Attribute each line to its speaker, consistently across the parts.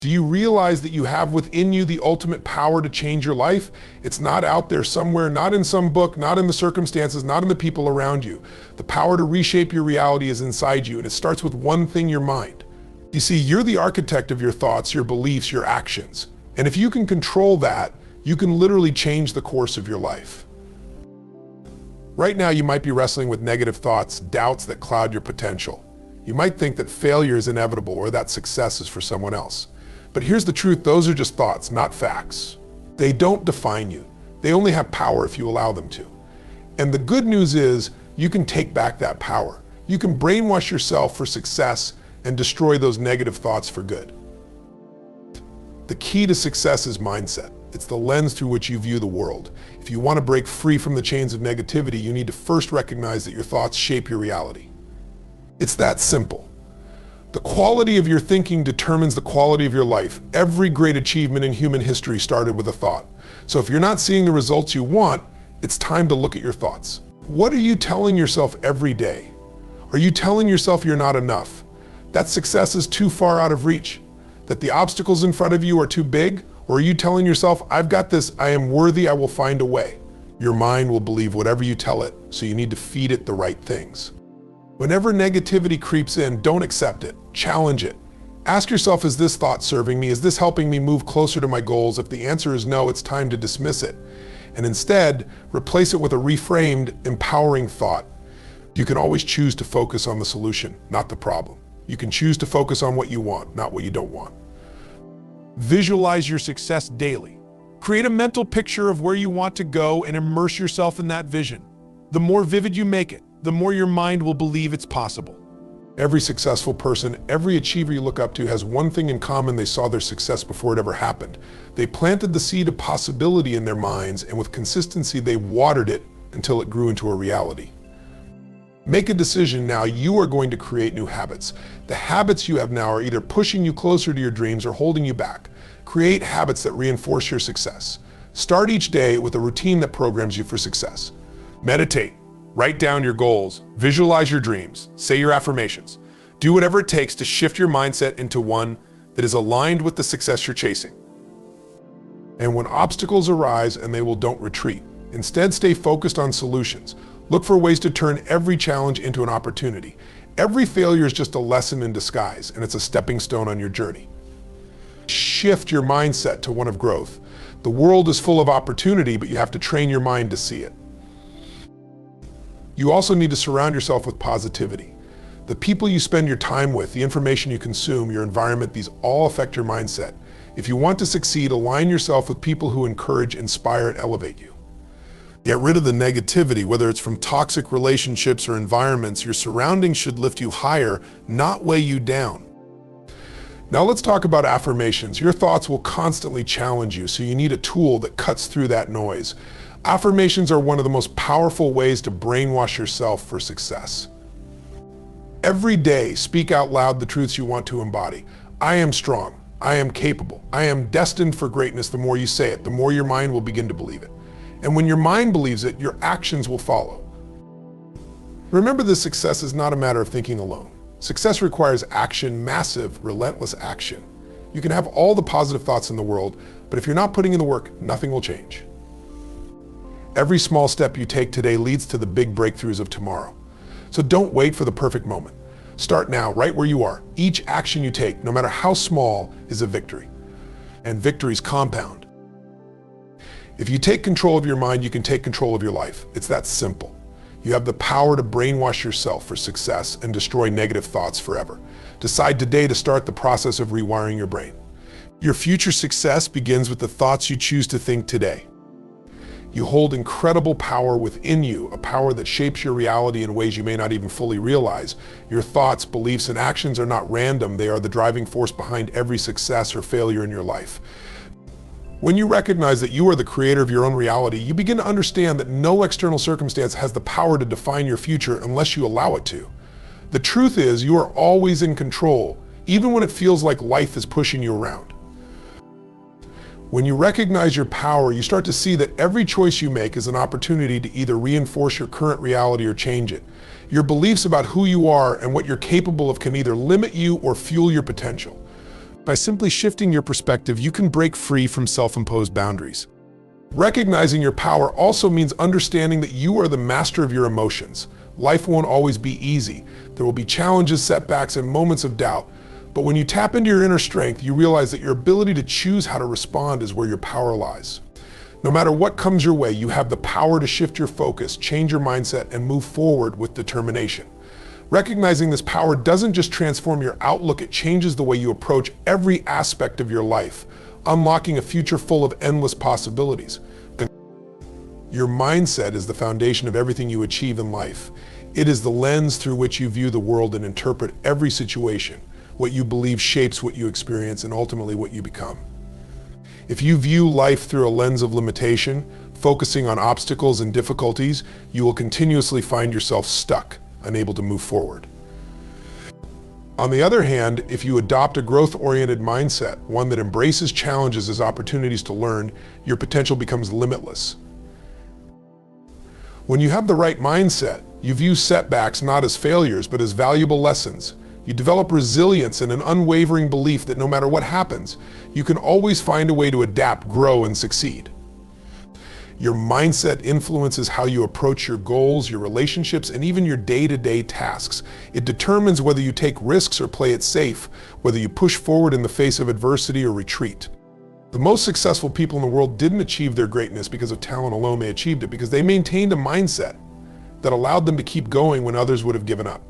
Speaker 1: Do you realize that you have within you the ultimate power to change your life? It's not out there somewhere, not in some book, not in the circumstances, not in the people around you. The power to reshape your reality is inside you, and it starts with one thing: your mind. You see, you're the architect of your thoughts, your beliefs, your actions. And if you can control that, you can literally change the course of your life. Right now, you might be wrestling with negative thoughts, doubts that cloud your potential. You might think that failure is inevitable or that success is for someone else. But here's the truth: those are just thoughts, not facts. They don't define you. They only have power if you allow them to. And the good news is, you can take back that power. You can brainwash yourself for success and destroy those negative thoughts for good. The key to success is mindset. It's the lens through which you view the world. If you want to break free from the chains of negativity, you need to first recognize that your thoughts shape your reality. It's that simple. The quality of your thinking determines the quality of your life. Every great achievement in human history started with a thought. So if you're not seeing the results you want, it's time to look at your thoughts. What are you telling yourself every day? Are you telling yourself you're not enough? That success is too far out of reach? That the obstacles in front of you are too big? Or are you telling yourself, I've got this, I am worthy, I will find a way? Your mind will believe whatever you tell it, so you need to feed it the right things. Whenever negativity creeps in, don't accept it, challenge it. Ask yourself, is this thought serving me? Is this helping me move closer to my goals? If the answer is no, it's time to dismiss it. And instead, replace it with a reframed, empowering thought. You can always choose to focus on the solution, not the problem. You can choose to focus on what you want, not what you don't want. Visualize your success daily. Create a mental picture of where you want to go and immerse yourself in that vision. The more vivid you make it, the more your mind will believe it's possible. Every successful person, every achiever you look up to has one thing in common: they saw their success before it ever happened. They planted the seed of possibility in their minds, and with consistency, they watered it until it grew into a reality. Make a decision now. You are going to create new habits. The habits you have now are either pushing you closer to your dreams or holding you back. Create habits that reinforce your success. Start each day with a routine that programs you for success. Meditate. Write down your goals. Visualize your dreams. Say your affirmations. Do whatever it takes to shift your mindset into one that is aligned with the success you're chasing. And when obstacles arise, and they will, don't retreat. Instead, stay focused on solutions. Look for ways to turn every challenge into an opportunity. Every failure is just a lesson in disguise, and it's a stepping stone on your journey. Shift your mindset to one of growth. The world is full of opportunity, but you have to train your mind to see it. You also need to surround yourself with positivity. The people you spend your time with, the information you consume, your environment, these all affect your mindset. If you want to succeed, align yourself with people who encourage, inspire, and elevate you. Get rid of the negativity, whether it's from toxic relationships or environments. Your surroundings should lift you higher, not weigh you down. Now let's talk about affirmations. Your thoughts will constantly challenge you, so you need a tool that cuts through that noise. Affirmations are one of the most powerful ways to brainwash yourself for success. Every day, speak out loud the truths you want to embody. I am strong. I am capable. I am destined for greatness. The more you say it, the more your mind will begin to believe it. And when your mind believes it, your actions will follow. Remember, this success is not a matter of thinking alone. Success requires action, massive, relentless action. You can have all the positive thoughts in the world, but if you're not putting in the work, nothing will change. Every small step you take today leads to the big breakthroughs of tomorrow. So don't wait for the perfect moment. Start now, right where you are. Each action you take, no matter how small, is a victory. And victories compound. If you take control of your mind, you can take control of your life. It's that simple. You have the power to brainwash yourself for success and destroy negative thoughts forever. Decide today to start the process of rewiring your brain. Your future success begins with the thoughts you choose to think today. You hold incredible power within you, a power that shapes your reality in ways you may not even fully realize. Your thoughts, beliefs, and actions are not random. They are the driving force behind every success or failure in your life. When you recognize that you are the creator of your own reality, you begin to understand that no external circumstance has the power to define your future unless you allow it to. The truth is, you are always in control, even when it feels like life is pushing you around. When you recognize your power, you start to see that every choice you make is an opportunity to either reinforce your current reality or change it. Your beliefs about who you are and what you're capable of can either limit you or fuel your potential. By simply shifting your perspective, you can break free from self-imposed boundaries. Recognizing your power also means understanding that you are the master of your emotions. Life won't always be easy. There will be challenges, setbacks, and moments of doubt. But when you tap into your inner strength, you realize that your ability to choose how to respond is where your power lies. No matter what comes your way, you have the power to shift your focus, change your mindset, and move forward with determination. Recognizing this power doesn't just transform your outlook, it changes the way you approach every aspect of your life, unlocking a future full of endless possibilities. Your mindset is the foundation of everything you achieve in life. It is the lens through which you view the world and interpret every situation. What you believe shapes what you experience and ultimately what you become. If you view life through a lens of limitation, focusing on obstacles and difficulties, you will continuously find yourself stuck, unable to move forward. On the other hand, if you adopt a growth-oriented mindset, one that embraces challenges as opportunities to learn, your potential becomes limitless. When you have the right mindset, you view setbacks not as failures, but as valuable lessons. You develop resilience and an unwavering belief that no matter what happens, you can always find a way to adapt, grow, and succeed. Your mindset influences how you approach your goals, your relationships, and even your day-to-day tasks. It determines whether you take risks or play it safe, whether you push forward in the face of adversity or retreat. The most successful people in the world didn't achieve their greatness because of talent alone. They achieved it because they maintained a mindset that allowed them to keep going when others would have given up.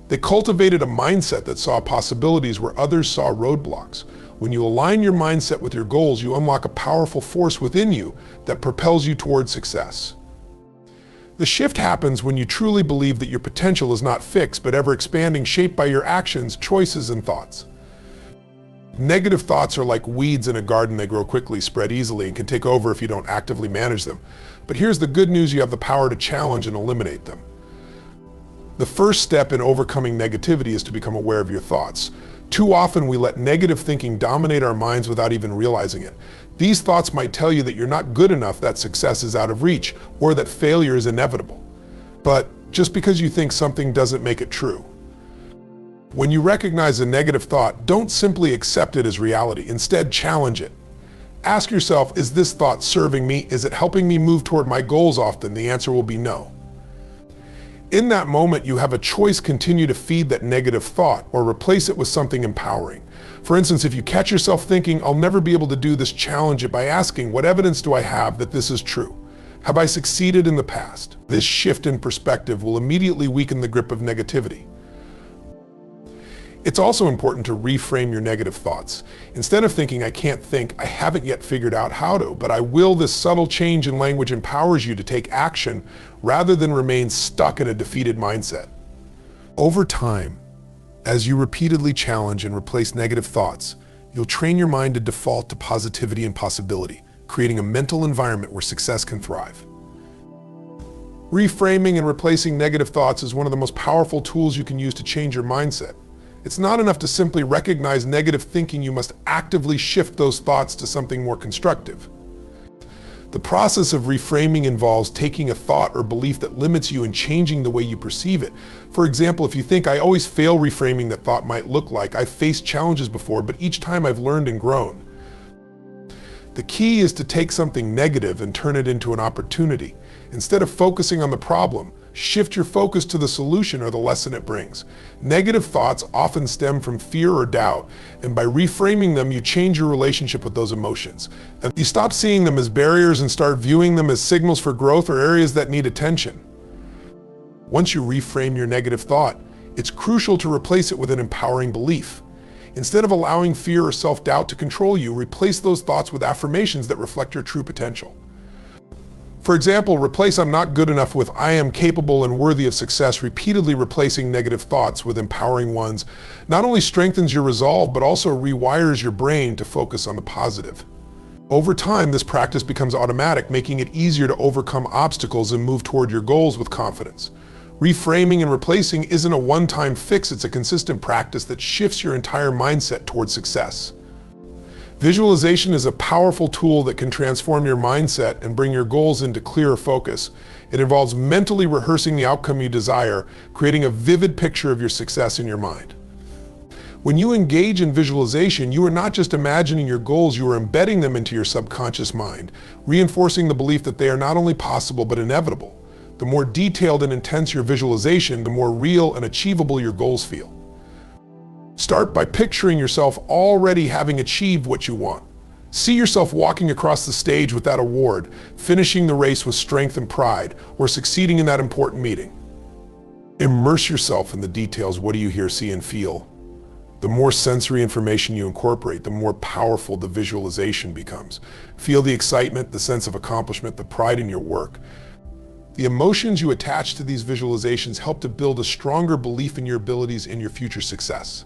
Speaker 1: They cultivated a mindset that saw possibilities where others saw roadblocks. When you align your mindset with your goals, you unlock a powerful force within you that propels you toward success. The shift happens when you truly believe that your potential is not fixed, but ever expanding, shaped by your actions, choices, and thoughts. Negative thoughts are like weeds in a garden. They grow quickly, spread easily, and can take over if you don't actively manage them. But here's the good news: you have the power to challenge and eliminate them. The first step in overcoming negativity is to become aware of your thoughts. Too often we let negative thinking dominate our minds without even realizing it. These thoughts might tell you that you're not good enough, that success is out of reach, or that failure is inevitable. But just because you think something doesn't make it true. When you recognize a negative thought, don't simply accept it as reality. Instead, challenge it. Ask yourself, is this thought serving me? Is it helping me move toward my goals? Often the answer will be no. In that moment, you have a choice: continue to feed that negative thought or replace it with something empowering. For instance, if you catch yourself thinking, I'll never be able to do this, challenge it by asking, what evidence do I have that this is true? Have I succeeded in the past? This shift in perspective will immediately weaken the grip of negativity. It's also important to reframe your negative thoughts. Instead of thinking, I can't think, I haven't yet figured out how to, but I will, this subtle change in language empowers you to take action rather than remain stuck in a defeated mindset. Over time, as you repeatedly challenge and replace negative thoughts, you'll train your mind to default to positivity and possibility, creating a mental environment where success can thrive. Reframing and replacing negative thoughts is one of the most powerful tools you can use to change your mindset. It's not enough to simply recognize negative thinking. You must actively shift those thoughts to something more constructive. The process of reframing involves taking a thought or belief that limits you and changing the way you perceive it. For example, if you think, I always fail, reframing that thought might look like, I've faced challenges before, but each time I've learned and grown. The key is to take something negative and turn it into an opportunity. Instead of focusing on the problem, shift your focus to the solution or the lesson it brings. Negative thoughts often stem from fear or doubt, and by reframing them, you change your relationship with those emotions. And you stop seeing them as barriers and start viewing them as signals for growth or areas that need attention. Once you reframe your negative thought, it's crucial to replace it with an empowering belief. Instead of allowing fear or self-doubt to control you, replace those thoughts with affirmations that reflect your true potential. For example, replace I'm not good enough with I am capable and worthy of success. Repeatedly replacing negative thoughts with empowering ones not only strengthens your resolve, but also rewires your brain to focus on the positive. Over time, this practice becomes automatic, making it easier to overcome obstacles and move toward your goals with confidence. Reframing and replacing isn't a one-time fix, it's a consistent practice that shifts your entire mindset toward success. Visualization is a powerful tool that can transform your mindset and bring your goals into clearer focus. It involves mentally rehearsing the outcome you desire, creating a vivid picture of your success in your mind. When you engage in visualization, you are not just imagining your goals, you are embedding them into your subconscious mind, reinforcing the belief that they are not only possible but inevitable. The more detailed and intense your visualization, the more real and achievable your goals feel. Start by picturing yourself already having achieved what you want. See yourself walking across the stage with that award, finishing the race with strength and pride, or succeeding in that important meeting. Immerse yourself in the details. What do you hear, see, and feel? The more sensory information you incorporate, the more powerful the visualization becomes. Feel the excitement, the sense of accomplishment, the pride in your work. The emotions you attach to these visualizations help to build a stronger belief in your abilities and your future success.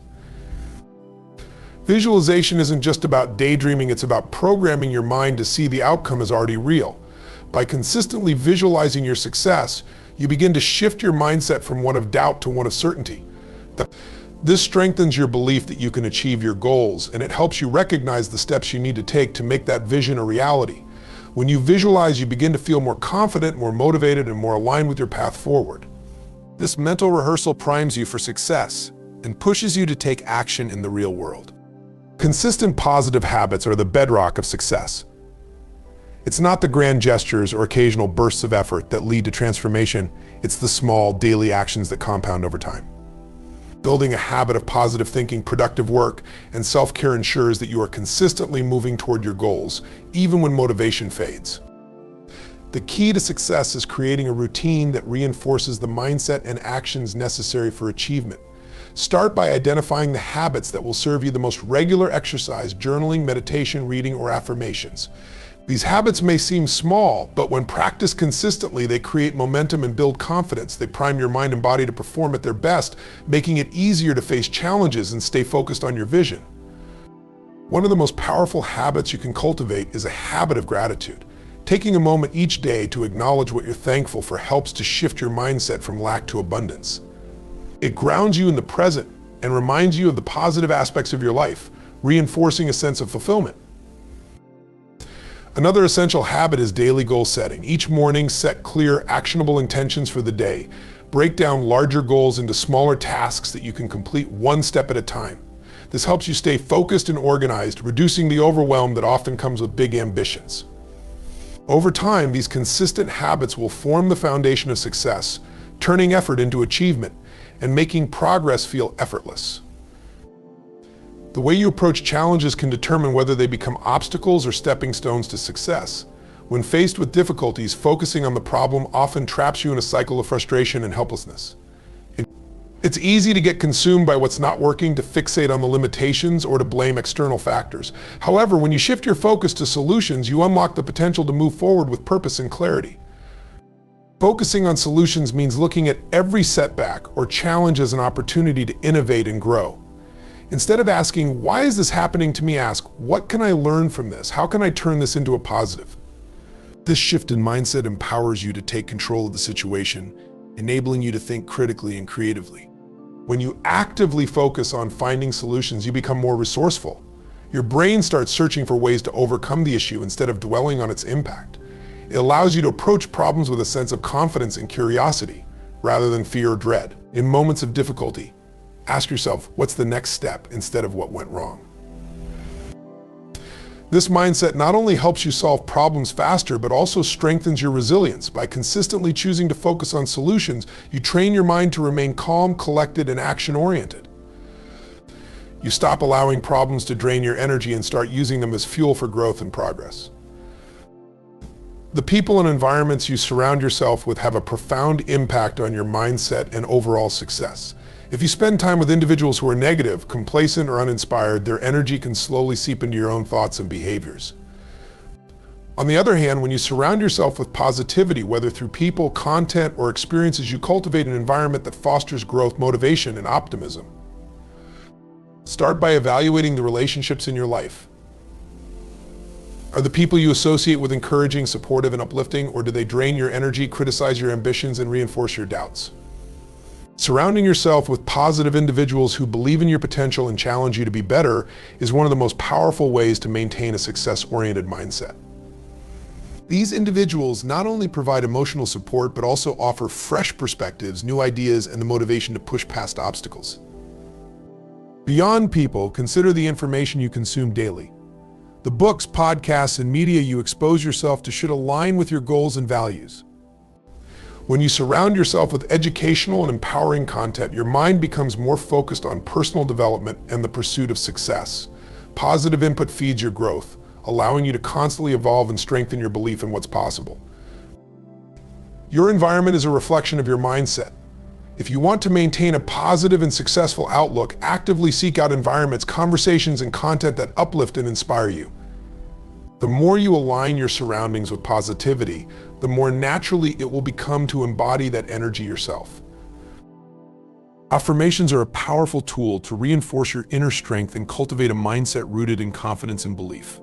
Speaker 1: Visualization isn't just about daydreaming, it's about programming your mind to see the outcome as already real. By consistently visualizing your success, you begin to shift your mindset from one of doubt to one of certainty. This strengthens your belief that you can achieve your goals, and it helps you recognize the steps you need to take to make that vision a reality. When you visualize, you begin to feel more confident, more motivated, and more aligned with your path forward. This mental rehearsal primes you for success and pushes you to take action in the real world. Consistent positive habits are the bedrock of success. It's not the grand gestures or occasional bursts of effort that lead to transformation, it's the small, daily actions that compound over time. Building a habit of positive thinking, productive work, and self-care ensures that you are consistently moving toward your goals, even when motivation fades. The key to success is creating a routine that reinforces the mindset and actions necessary for achievement. Start by identifying the habits that will serve you the most: regular exercise, journaling, meditation, reading, or affirmations. These habits may seem small, but when practiced consistently, they create momentum and build confidence. They prime your mind and body to perform at their best, making it easier to face challenges and stay focused on your vision. One of the most powerful habits you can cultivate is a habit of gratitude. Taking a moment each day to acknowledge what you're thankful for helps to shift your mindset from lack to abundance. It grounds you in the present and reminds you of the positive aspects of your life, reinforcing a sense of fulfillment. Another essential habit is daily goal setting. Each morning, set clear, actionable intentions for the day. Break down larger goals into smaller tasks that you can complete one step at a time. This helps you stay focused and organized, reducing the overwhelm that often comes with big ambitions. Over time, these consistent habits will form the foundation of success, turning effort into achievement and making progress feel effortless. The way you approach challenges can determine whether they become obstacles or stepping stones to success. When faced with difficulties, focusing on the problem often traps you in a cycle of frustration and helplessness. It's easy to get consumed by what's not working, to fixate on the limitations, or to blame external factors. However, when you shift your focus to solutions, you unlock the potential to move forward with purpose and clarity. Focusing on solutions means looking at every setback or challenge as an opportunity to innovate and grow. Instead of asking, why is this happening to me, ask, what can I learn from this? How can I turn this into a positive? This shift in mindset empowers you to take control of the situation, enabling you to think critically and creatively. When you actively focus on finding solutions, you become more resourceful. Your brain starts searching for ways to overcome the issue instead of dwelling on its impact. It allows you to approach problems with a sense of confidence and curiosity, rather than fear or dread. In moments of difficulty, ask yourself, what's the next step, instead of what went wrong? This mindset not only helps you solve problems faster, but also strengthens your resilience. By consistently choosing to focus on solutions, you train your mind to remain calm, collected, and action-oriented. You stop allowing problems to drain your energy and start using them as fuel for growth and progress. The people and environments you surround yourself with have a profound impact on your mindset and overall success. If you spend time with individuals who are negative, complacent, or uninspired, their energy can slowly seep into your own thoughts and behaviors. On the other hand, when you surround yourself with positivity, whether through people, content, or experiences, you cultivate an environment that fosters growth, motivation, and optimism. Start by evaluating the relationships in your life. Are the people you associate with encouraging, supportive, and uplifting, or do they drain your energy, criticize your ambitions, and reinforce your doubts? Surrounding yourself with positive individuals who believe in your potential and challenge you to be better is one of the most powerful ways to maintain a success-oriented mindset. These individuals not only provide emotional support, but also offer fresh perspectives, new ideas, and the motivation to push past obstacles. Beyond people, consider the information you consume daily. The books, podcasts, and media you expose yourself to should align with your goals and values. When you surround yourself with educational and empowering content, your mind becomes more focused on personal development and the pursuit of success. Positive input feeds your growth, allowing you to constantly evolve and strengthen your belief in what's possible. Your environment is a reflection of your mindset. If you want to maintain a positive and successful outlook, actively seek out environments, conversations, and content that uplift and inspire you. The more you align your surroundings with positivity, the more naturally it will become to embody that energy yourself. Affirmations are a powerful tool to reinforce your inner strength and cultivate a mindset rooted in confidence and belief.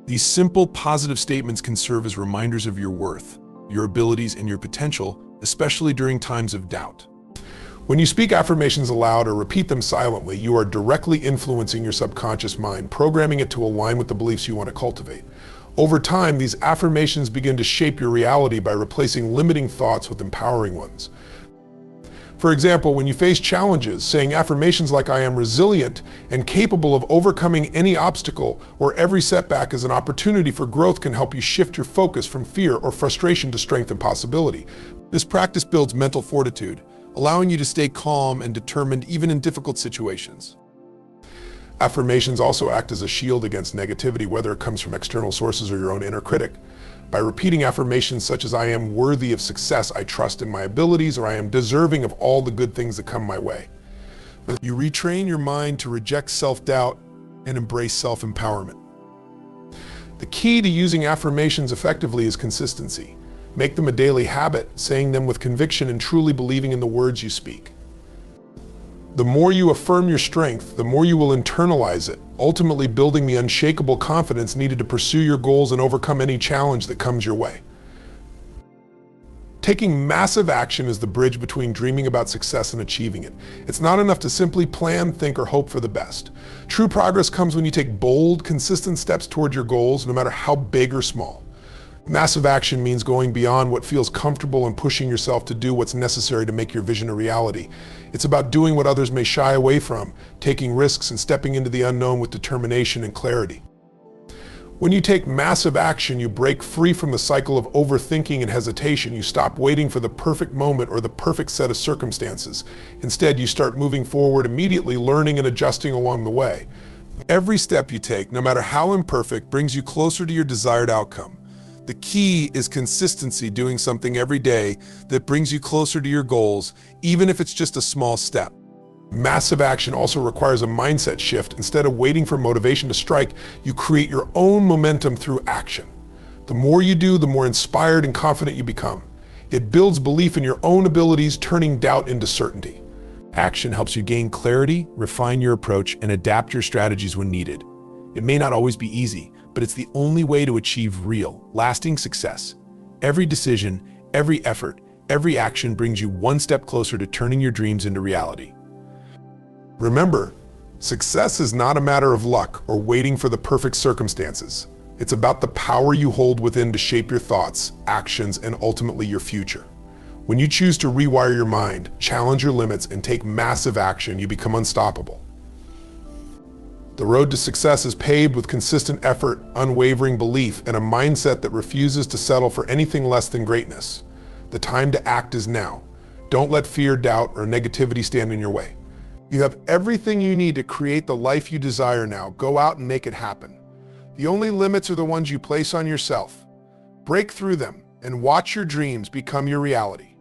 Speaker 1: These simple, positive statements can serve as reminders of your worth, your abilities, and your potential, especially during times of doubt. When you speak affirmations aloud or repeat them silently, you are directly influencing your subconscious mind, programming it to align with the beliefs you want to cultivate. Over time, these affirmations begin to shape your reality by replacing limiting thoughts with empowering ones. For example, when you face challenges, saying affirmations like "I am resilient and capable of overcoming any obstacle," or "every setback is an opportunity for growth," can help you shift your focus from fear or frustration to strength and possibility. This practice builds mental fortitude, allowing you to stay calm and determined even in difficult situations. Affirmations also act as a shield against negativity, whether it comes from external sources or your own inner critic. By repeating affirmations such as "I am worthy of success," "I trust in my abilities," or "I am deserving of all the good things that come my way," you retrain your mind to reject self-doubt and embrace self-empowerment. The key to using affirmations effectively is consistency. Make them a daily habit, saying them with conviction and truly believing in the words you speak. The more you affirm your strength, the more you will internalize it, ultimately building the unshakable confidence needed to pursue your goals and overcome any challenge that comes your way. Taking massive action is the bridge between dreaming about success and achieving it. It's not enough to simply plan, think, or hope for the best. True progress comes when you take bold, consistent steps toward your goals, no matter how big or small. Massive action means going beyond what feels comfortable and pushing yourself to do what's necessary to make your vision a reality. It's about doing what others may shy away from, taking risks and stepping into the unknown with determination and clarity. When you take massive action, you break free from the cycle of overthinking and hesitation. You stop waiting for the perfect moment or the perfect set of circumstances. Instead, you start moving forward immediately, learning and adjusting along the way. Every step you take, no matter how imperfect, brings you closer to your desired outcome. The key is consistency, doing something every day that brings you closer to your goals, even if it's just a small step. Massive action also requires a mindset shift. Instead of waiting for motivation to strike, you create your own momentum through action. The more you do, the more inspired and confident you become. It builds belief in your own abilities, turning doubt into certainty. Action helps you gain clarity, refine your approach, and adapt your strategies when needed. It may not always be easy, but it's the only way to achieve real, lasting success. Every decision, every effort, every action brings you one step closer to turning your dreams into reality. Remember, success is not a matter of luck or waiting for the perfect circumstances. It's about the power you hold within to shape your thoughts, actions, and ultimately your future. When you choose to rewire your mind, challenge your limits, and take massive action, you become unstoppable. The road to success is paved with consistent effort, unwavering belief, and a mindset that refuses to settle for anything less than greatness. The time to act is now. Don't let fear, doubt, or negativity stand in your way. You have everything you need to create the life you desire now. Go out and make it happen. The only limits are the ones you place on yourself. Break through them and watch your dreams become your reality.